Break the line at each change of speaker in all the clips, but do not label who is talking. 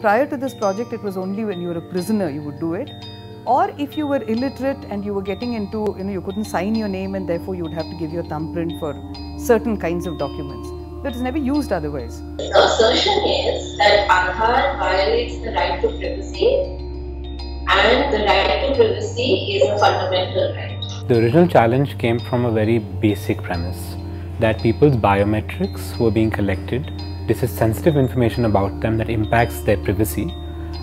prior to this project, it was only when you were a prisoner you would do it. Or if you were illiterate and you were getting into, you couldn't sign your name and therefore you would have to give your thumbprint for certain kinds of documents. That is never used otherwise.
The assertion is that Aadhaar violates the right to privacy, and the right to privacy is a fundamental right.
The original challenge came from a very basic premise that people's biometrics were being collected. This is sensitive information about them that impacts their privacy,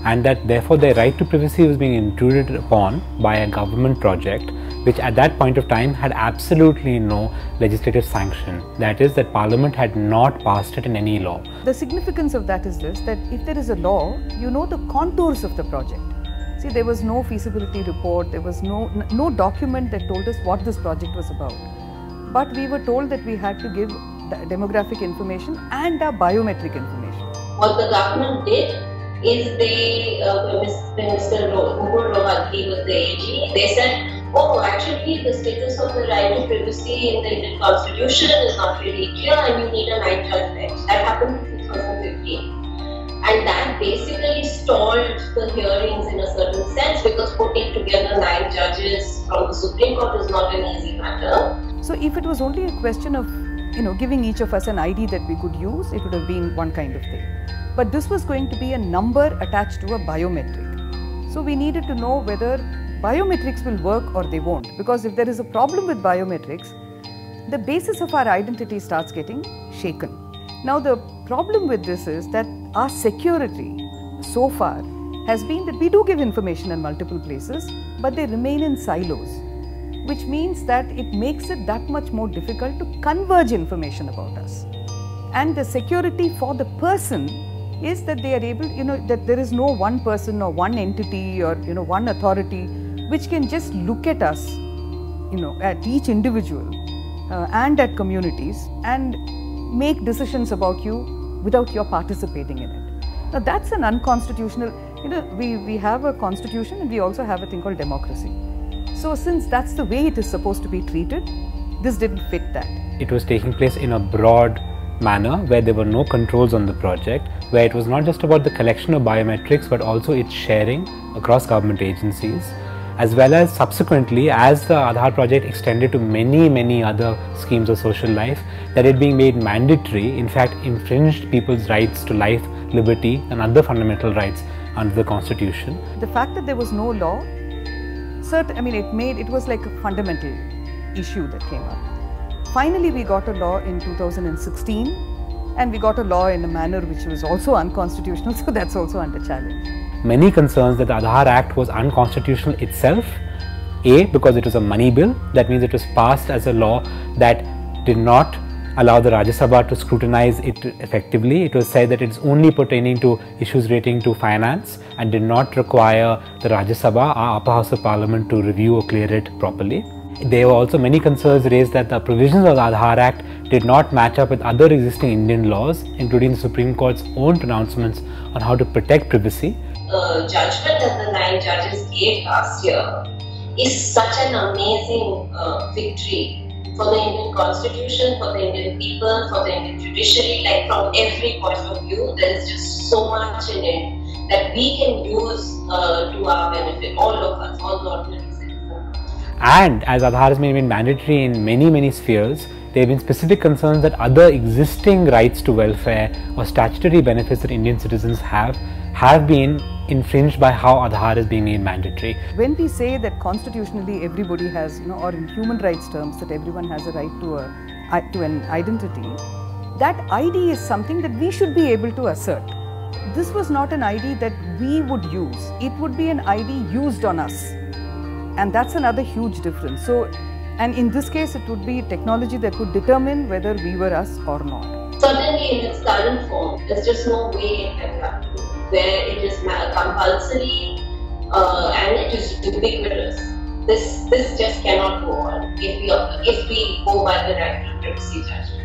and that therefore their right to privacy was being intruded upon by a government project which at that point of time had absolutely no legislative sanction. That is, that Parliament had not passed it in any law.
The significance of that is this, that if there is a law, you know the contours of the project. See, there was no feasibility report, there was no document that told us what this project was about. But we were told that we had to give demographic information and our biometric information.
What the government did is when Mr. Mukul Rohatgi was the AG, they said, oh, actually the status of the right to privacy in the Indian Constitution is not really clear and you need a 9-judge bench. That happened in 2015. And that basically stalled the hearings in a certain sense, because putting together 9 judges from the Supreme Court is not an easy matter.
So if it was only a question of giving each of us an ID that we could use, it would have been one kind of thing. But this was going to be a number attached to a biometric. So we needed to know whether biometrics will work or they won't. Because if there is a problem with biometrics, the basis of our identity starts getting shaken. Now the problem with this is that our security so far has been that we do give information in multiple places, but they remain in silos, which means that it makes it that much more difficult to converge information about us. And the security for the person is that they are able, that there is no one person or one entity or, one authority which can just look at us, at each individual and at communities and make decisions about you without your participating in it. Now that's an unconstitutional, we have a constitution and we also have a thing called democracy. So since that's the way it is supposed to be treated, this didn't fit that.
It was taking place in a broad manner where there were no controls on the project, where it was not just about the collection of biometrics but also its sharing across government agencies, as well as subsequently, as the Aadhaar project extended to many other schemes of social life, that it being made mandatory in fact infringed people's rights to life, liberty and other fundamental rights under the Constitution.
The fact that there was no law, it was like a fundamental issue that came up. Finally, we got a law in 2016, and we got a law in a manner which was also unconstitutional, so that's also under challenge.
Many concerns that the Aadhaar Act was unconstitutional itself. A, because it was a money bill, that means it was passed as a law that did not allow the Rajya Sabha to scrutinize it effectively. It was said that it is only pertaining to issues relating to finance and did not require the Rajya Sabha, our upper house of parliament, to review or clear it properly. There were also many concerns raised that the provisions of the Aadhaar Act did not match up with other existing Indian laws, including the Supreme Court's own pronouncements on how to protect privacy.
The judgment that the 9 judges gave last year is such an amazing victory for the Indian Constitution, for the Indian people, for the Indian judiciary. Like, from every point of view, there is just so much in it that we can use to our benefit, all of us, all the ordinary citizens.
And as Aadhaar has been made mandatory in many spheres, there have been specific concerns that other existing rights to welfare or statutory benefits that Indian citizens have been infringed by how Aadhaar is being made mandatory.
When we say that constitutionally everybody has, or in human rights terms, that everyone has a right to an identity, that ID is something that we should be able to assert. This was not an ID that we would use. It would be an ID used on us. And that's another huge difference. So, and in this case, it would be technology that would determine whether we were us or not.
Certainly in its current form, there's just no way it can happen, where it is compulsory and it is ubiquitous. This just cannot go on if we go by the right to privacy judgment.